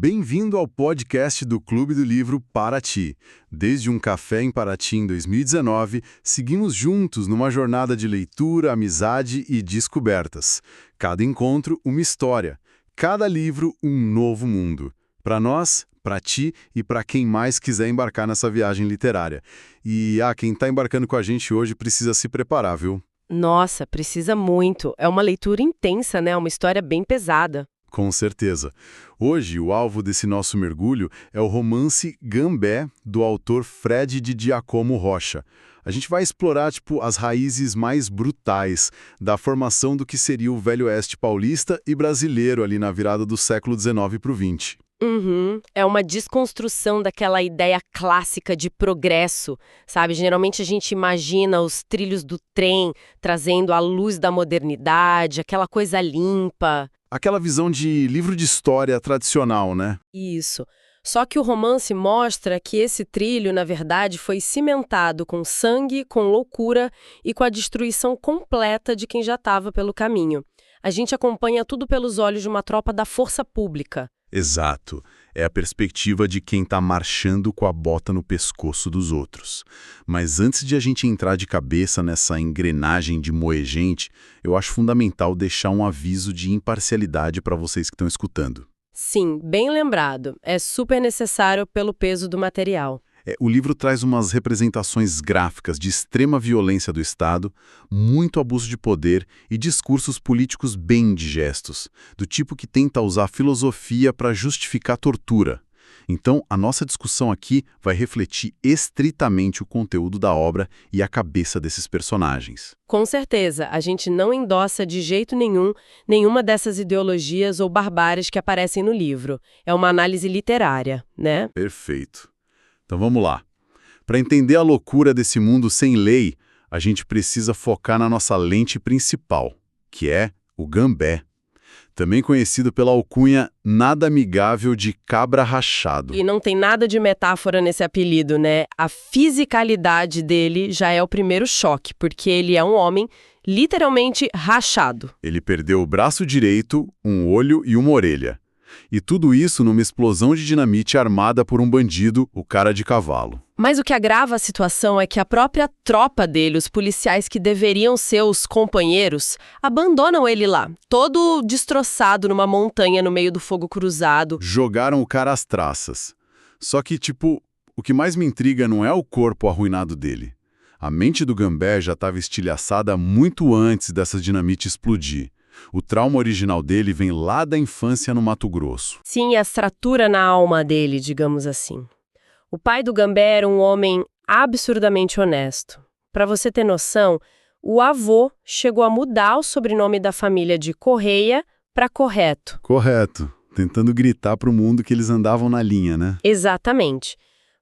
Bem-vindo ao podcast do Clube do Livro Paraty. Desde um café em Paraty em 2019, seguimos juntos numa jornada de leitura, amizade e descobertas. Cada encontro, uma história. Cada livro, um novo mundo. Para nós, para ti e para quem mais quiser embarcar nessa viagem literária. E quem está embarcando com a gente hoje precisa se preparar, viu? Nossa, precisa muito. É uma leitura intensa, né? Uma história bem pesada. Com certeza. Hoje, o alvo desse nosso mergulho é o romance Gambé, do autor Fred de Giacomo Rocha. A gente vai explorar, as raízes mais brutais da formação do que seria o Velho Oeste paulista e brasileiro ali na virada do século XIX para o XX. É uma desconstrução daquela ideia clássica de progresso, sabe? Geralmente a gente imagina os trilhos do trem trazendo a luz da modernidade, aquela coisa limpa. Aquela visão de livro de história tradicional, né? Isso. Só que o romance mostra que esse trilho, na verdade, foi cimentado com sangue, com loucura e com a destruição completa de quem já estava pelo caminho. A gente acompanha tudo pelos olhos de uma tropa da força pública. Exato. É a perspectiva de quem está marchando com a bota no pescoço dos outros. Mas antes de a gente entrar de cabeça nessa engrenagem de moer gente, eu acho fundamental deixar um aviso de imparcialidade para vocês que estão escutando. Sim, bem lembrado. É super necessário pelo peso do material. O livro traz umas representações gráficas de extrema violência do Estado, muito abuso de poder e discursos políticos bem indigestos, do tipo que tenta usar filosofia para justificar tortura. Então, a nossa discussão aqui vai refletir estritamente o conteúdo da obra e a cabeça desses personagens. Com certeza, a gente não endossa de jeito nenhum nenhuma dessas ideologias ou barbáries que aparecem no livro. É uma análise literária, né? Perfeito. Então vamos lá. Para entender a loucura desse mundo sem lei, a gente precisa focar na nossa lente principal, que é o Gambé, também conhecido pela alcunha nada amigável de cabra rachado. E não tem nada de metáfora nesse apelido, né? A fisicalidade dele já é o primeiro choque, porque ele é um homem literalmente rachado. Ele perdeu o braço direito, um olho e uma orelha. E tudo isso numa explosão de dinamite armada por um bandido, o cara de cavalo. Mas o que agrava a situação é que a própria tropa dele, os policiais que deveriam ser os companheiros, abandonam ele lá, todo destroçado numa montanha no meio do fogo cruzado. Jogaram o cara às traças. Só que, o que mais me intriga não é o corpo arruinado dele. A mente do Gambé já estava estilhaçada muito antes dessa dinamite explodir. O trauma original dele vem lá da infância no Mato Grosso. Sim, a fratura na alma dele, digamos assim. O pai do Gambé era um homem absurdamente honesto. Para você ter noção, o avô chegou a mudar o sobrenome da família de Correia para Correto. Correto. Tentando gritar para o mundo que eles andavam na linha, né? Exatamente.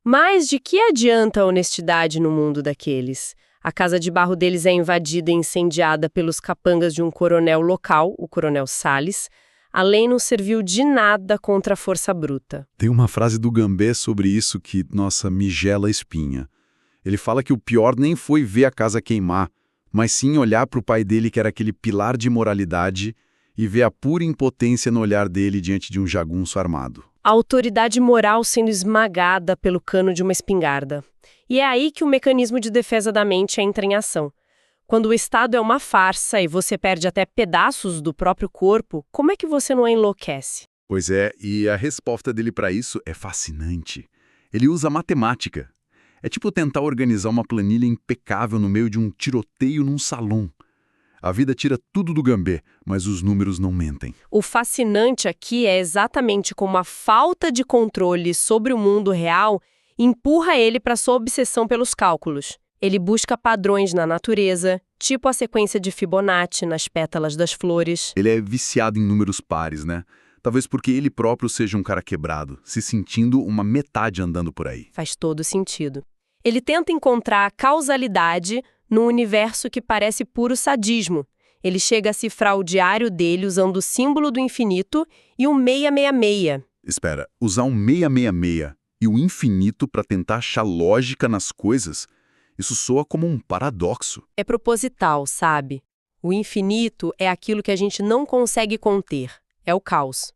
Mas de que adianta a honestidade no mundo daqueles? A casa de barro deles é invadida e incendiada pelos capangas de um coronel local, o coronel Salles. A lei não serviu de nada contra a força bruta. Tem uma frase do Gambé sobre isso que, nossa, me gela a espinha. Ele fala que o pior nem foi ver a casa queimar, mas sim olhar para o pai dele, que era aquele pilar de moralidade, e ver a pura impotência no olhar dele diante de um jagunço armado. A autoridade moral sendo esmagada pelo cano de uma espingarda. E é aí que o mecanismo de defesa da mente entra em ação. Quando o Estado é uma farsa e você perde até pedaços do próprio corpo, como é que você não enlouquece? Pois é, e a resposta dele para isso é fascinante. Ele usa matemática. É tipo tentar organizar uma planilha impecável no meio de um tiroteio num salão. A vida tira tudo do Gambé, mas os números não mentem. O fascinante aqui é exatamente como a falta de controle sobre o mundo real empurra ele para sua obsessão pelos cálculos. Ele busca padrões na natureza, tipo a sequência de Fibonacci nas pétalas das flores. Ele é viciado em números pares, né? Talvez porque ele próprio seja um cara quebrado, se sentindo uma metade andando por aí. Faz todo sentido. Ele tenta encontrar a causalidade num universo que parece puro sadismo. Ele chega a cifrar o diário dele usando o símbolo do infinito e o 666. Espera, usar um 666 e o infinito para tentar achar lógica nas coisas, isso soa como um paradoxo. É proposital, sabe? O infinito é aquilo que a gente não consegue conter, é o caos.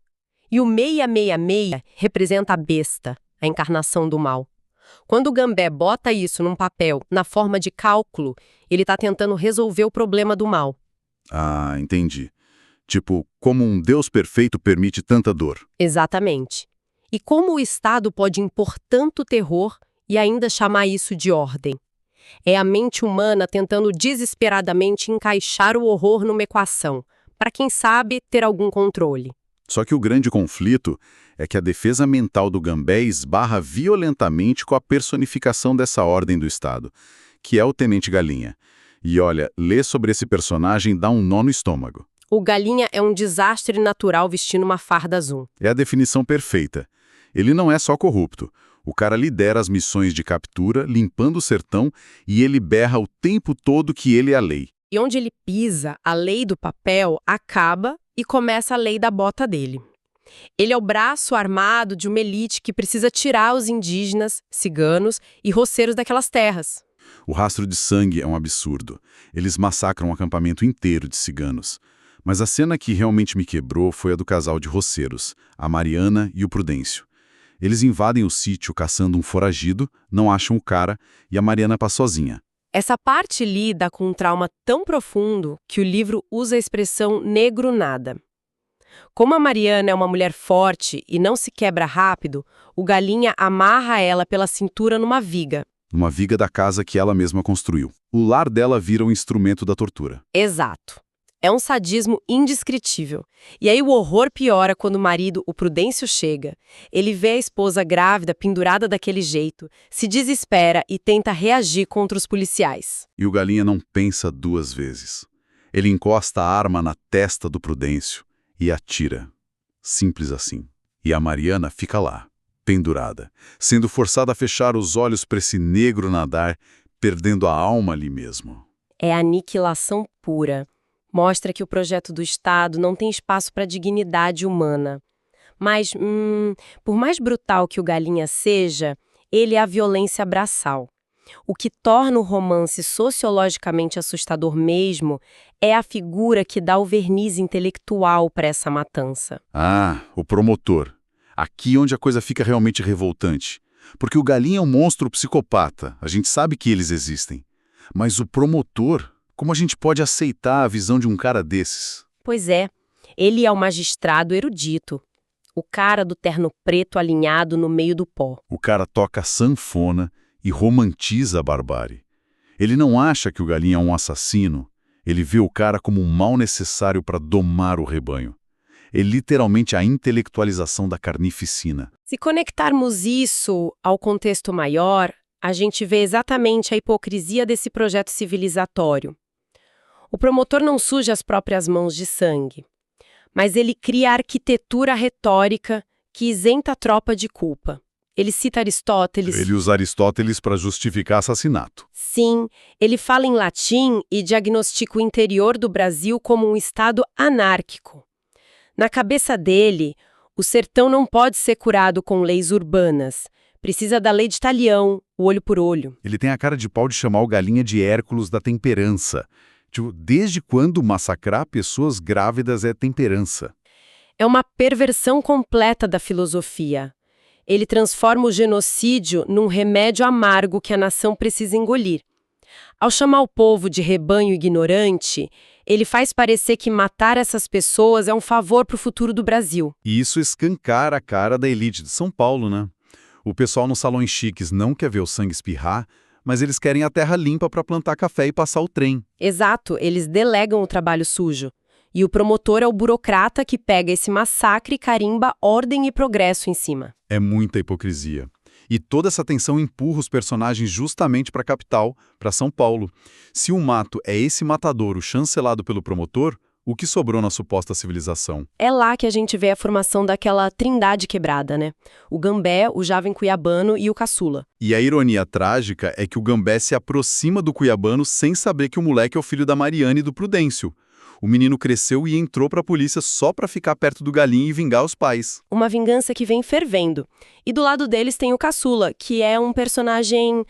E o 666 representa a besta, a encarnação do mal. Quando o Gambé bota isso num papel, na forma de cálculo, ele está tentando resolver o problema do mal. Ah, entendi. Tipo, como um Deus perfeito permite tanta dor. Exatamente. E como o Estado pode impor tanto terror e ainda chamar isso de ordem? É a mente humana tentando desesperadamente encaixar o horror numa equação, para quem sabe ter algum controle. Só que o grande conflito é que a defesa mental do Gambé esbarra violentamente com a personificação dessa ordem do Estado, que é o Tenente Galinha. E olha, ler sobre esse personagem dá um nó no estômago. O Galinha é um desastre natural vestindo uma farda azul. É a definição perfeita. Ele não é só corrupto. O cara lidera as missões de captura, limpando o sertão, e ele berra o tempo todo que ele é a lei. E onde ele pisa, a lei do papel acaba e começa a lei da bota dele. Ele é o braço armado de uma elite que precisa tirar os indígenas, ciganos e roceiros daquelas terras. O rastro de sangue é um absurdo. Eles massacram um acampamento inteiro de ciganos. Mas a cena que realmente me quebrou foi a do casal de roceiros, a Mariana e o Prudêncio. Eles invadem o sítio caçando um foragido, não acham o cara e a Mariana passa sozinha. Essa parte lida com um trauma tão profundo que o livro usa a expressão negro nada. Como a Mariana é uma mulher forte e não se quebra rápido, o Galinha amarra ela pela cintura numa viga. Uma viga da casa que ela mesma construiu. O lar dela vira um instrumento da tortura. Exato. É um sadismo indescritível. E aí o horror piora quando o marido, o Prudêncio, chega. Ele vê a esposa grávida pendurada daquele jeito, se desespera e tenta reagir contra os policiais. E o Galinha não pensa duas vezes. Ele encosta a arma na testa do Prudêncio e atira. Simples assim. E a Mariana fica lá, pendurada, sendo forçada a fechar os olhos para esse negro nadar, perdendo a alma ali mesmo. É aniquilação pura. Mostra que o projeto do Estado não tem espaço para dignidade humana. Mas, por mais brutal que o Galinha seja, ele é a violência braçal. O que torna o romance sociologicamente assustador mesmo é a figura que dá o verniz intelectual para essa matança. Ah, o promotor. Aqui onde a coisa fica realmente revoltante. Porque o Galinha é um monstro psicopata, a gente sabe que eles existem. Mas o promotor, como a gente pode aceitar a visão de um cara desses? Pois é, ele é o magistrado erudito. O cara do terno preto alinhado no meio do pó. O cara toca sanfona e romantiza a barbárie. Ele não acha que o Galinha é um assassino, ele vê o cara como um mal necessário para domar o rebanho. É literalmente a intelectualização da carnificina. Se conectarmos isso ao contexto maior, a gente vê exatamente a hipocrisia desse projeto civilizatório. O promotor não suja as próprias mãos de sangue, mas ele cria a arquitetura retórica que isenta a tropa de culpa. Ele cita Aristóteles. Ele usa Aristóteles para justificar assassinato. Sim, ele fala em latim e diagnostica o interior do Brasil como um estado anárquico. Na cabeça dele, o sertão não pode ser curado com leis urbanas. Precisa da lei de Talião, o olho por olho. Ele tem a cara de pau de chamar o Galinha de Hércules da temperança. Tipo, desde quando massacrar pessoas grávidas é temperança? É uma perversão completa da filosofia. Ele transforma o genocídio num remédio amargo que a nação precisa engolir. Ao chamar o povo de rebanho ignorante, ele faz parecer que matar essas pessoas é um favor para o futuro do Brasil. E isso escancara a cara da elite de São Paulo, né? O pessoal nos salões chiques não quer ver o sangue espirrar, mas eles querem a terra limpa para plantar café e passar o trem. Exato, eles delegam o trabalho sujo. E o promotor é o burocrata que pega esse massacre e carimba ordem e progresso em cima. É muita hipocrisia. E toda essa tensão empurra os personagens justamente para a capital, para São Paulo. Se o mato é esse matadouro chancelado pelo promotor, o que sobrou na suposta civilização? É lá que a gente vê a formação daquela trindade quebrada, né? O Gambé, o jovem cuiabano e o caçula. E a ironia trágica é que o Gambé se aproxima do cuiabano sem saber que o moleque é o filho da Mariana e do Prudêncio. O menino cresceu e entrou para a polícia só para ficar perto do Galinha e vingar os pais. Uma vingança que vem fervendo. E do lado deles tem o caçula, que é um personagem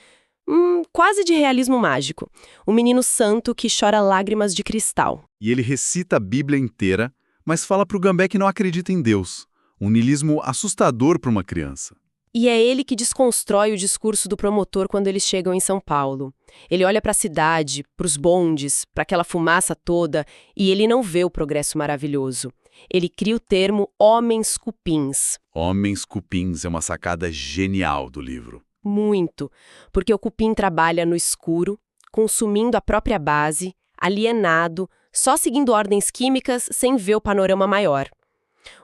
quase de realismo mágico. Um menino santo que chora lágrimas de cristal. E ele recita a Bíblia inteira, mas fala pro Gambé que não acredita em Deus. Um niilismo assustador para uma criança. E é ele que desconstrói o discurso do promotor quando eles chegam em São Paulo. Ele olha para a cidade, para os bondes, para aquela fumaça toda, e ele não vê o progresso maravilhoso. Ele cria o termo homens cupins. Homens cupins é uma sacada genial do livro. Muito, porque o cupim trabalha no escuro, consumindo a própria base, alienado, só seguindo ordens químicas sem ver o panorama maior.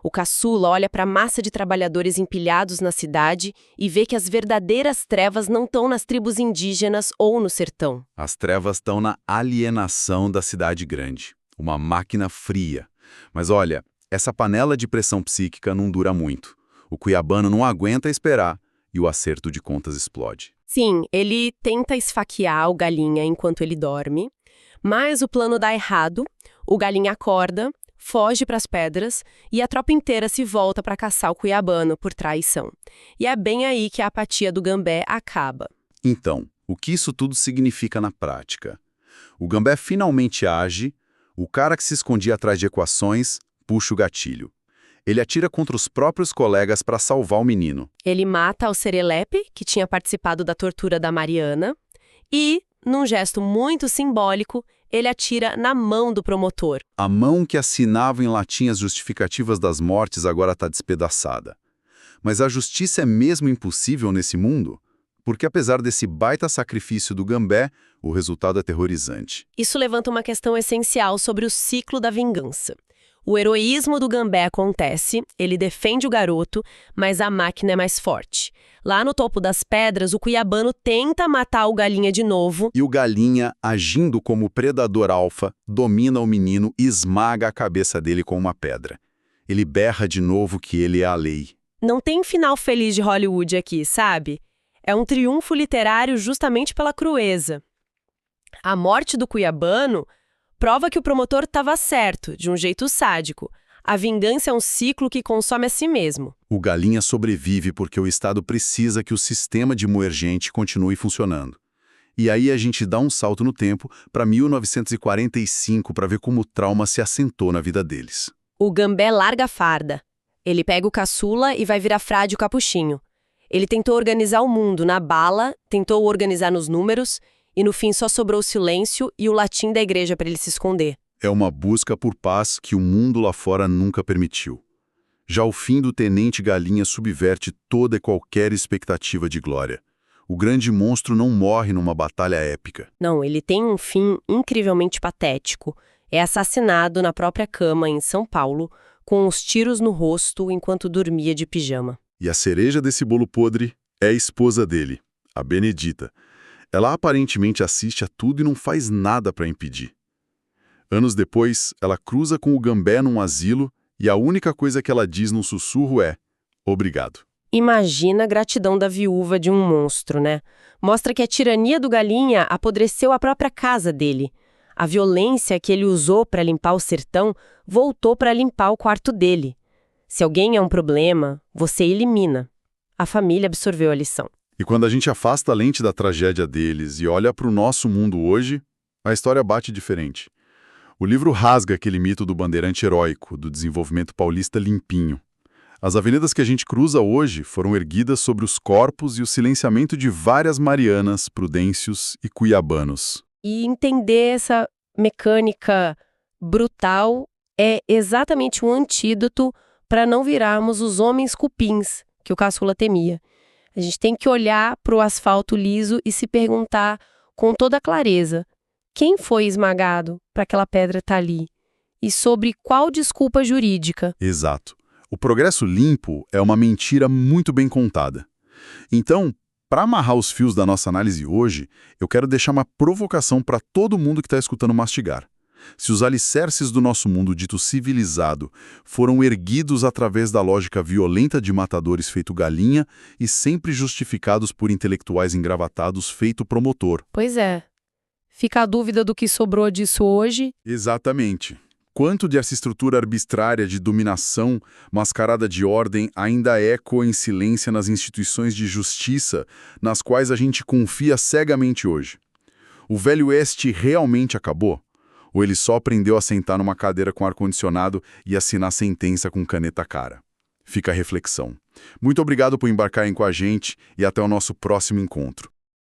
O caçula olha para a massa de trabalhadores empilhados na cidade e vê que as verdadeiras trevas não estão nas tribos indígenas ou no sertão. As trevas estão na alienação da cidade grande. Uma máquina fria. Mas olha, essa panela de pressão psíquica não dura muito. O cuiabano não aguenta esperar e o acerto de contas explode. Sim, ele tenta esfaquear o Galinha enquanto ele dorme, mas o plano dá errado, o Galinha acorda, foge para as pedras e a tropa inteira se volta para caçar o cuiabano por traição. E é bem aí que a apatia do Gambé acaba. Então, o que isso tudo significa na prática? O Gambé finalmente age, o cara que se escondia atrás de equações puxa o gatilho. Ele atira contra os próprios colegas para salvar o menino. Ele mata o Serelepe, que tinha participado da tortura da Mariana, e, num gesto muito simbólico, ele atira na mão do promotor. A mão que assinava em latim as justificativas das mortes agora está despedaçada. Mas a justiça é mesmo impossível nesse mundo? Porque apesar desse baita sacrifício do Gambé, o resultado é aterrorizante. Isso levanta uma questão essencial sobre o ciclo da vingança. O heroísmo do Gambé acontece, ele defende o garoto, mas a máquina é mais forte. Lá no topo das pedras, o cuiabano tenta matar o Galinha de novo. E o Galinha, agindo como predador alfa, domina o menino e esmaga a cabeça dele com uma pedra. Ele berra de novo que ele é a lei. Não tem final feliz de Hollywood aqui, sabe? É um triunfo literário justamente pela crueza. A morte do cuiabano prova que o promotor estava certo, de um jeito sádico. A vingança é um ciclo que consome a si mesmo. O Galinha sobrevive porque o Estado precisa que o sistema de moer gente continue funcionando. E aí a gente dá um salto no tempo para 1945 para ver como o trauma se assentou na vida deles. O Gambé larga a farda. Ele pega o caçula e vai virar frade o capuchinho. Ele tentou organizar o mundo na bala, tentou organizar nos números, e no fim só sobrou o silêncio e o latim da igreja para ele se esconder. É uma busca por paz que o mundo lá fora nunca permitiu. Já o fim do Tenente Galinha subverte toda e qualquer expectativa de glória. O grande monstro não morre numa batalha épica. Não, ele tem um fim incrivelmente patético. É assassinado na própria cama em São Paulo, com os tiros no rosto enquanto dormia de pijama. E a cereja desse bolo podre é a esposa dele, a Benedita. Ela aparentemente assiste a tudo e não faz nada para impedir. Anos depois, ela cruza com o Gambé num asilo e a única coisa que ela diz num sussurro é obrigado. Imagina a gratidão da viúva de um monstro, né? Mostra que a tirania do Galinha apodreceu a própria casa dele. A violência que ele usou para limpar o sertão voltou para limpar o quarto dele. Se alguém é um problema, você elimina. A família absorveu a lição. E quando a gente afasta a lente da tragédia deles e olha para o nosso mundo hoje, a história bate diferente. O livro rasga aquele mito do bandeirante heróico, do desenvolvimento paulista limpinho. As avenidas que a gente cruza hoje foram erguidas sobre os corpos e o silenciamento de várias Marianas, Prudêncios e Cuiabanos. E entender essa mecânica brutal é exatamente um antídoto para não virarmos os homens cupins que o caçula temia. A gente tem que olhar para o asfalto liso e se perguntar com toda clareza: quem foi esmagado para aquela pedra estar ali? E sobre qual desculpa jurídica? Exato. O progresso limpo é uma mentira muito bem contada. Então, para amarrar os fios da nossa análise hoje, eu quero deixar uma provocação para todo mundo que está escutando mastigar. Se os alicerces do nosso mundo dito civilizado foram erguidos através da lógica violenta de matadores feito Galinha e sempre justificados por intelectuais engravatados feito promotor. Pois é. Fica a dúvida do que sobrou disso hoje? Exatamente. Quanto dessa estrutura arbitrária de dominação, mascarada de ordem, ainda ecoa em silêncio nas instituições de justiça nas quais a gente confia cegamente hoje? O Velho Oeste realmente acabou? Ou ele só aprendeu a sentar numa cadeira com ar-condicionado e assinar sentença com caneta cara? Fica a reflexão. Muito obrigado por embarcarem com a gente e até o nosso próximo encontro.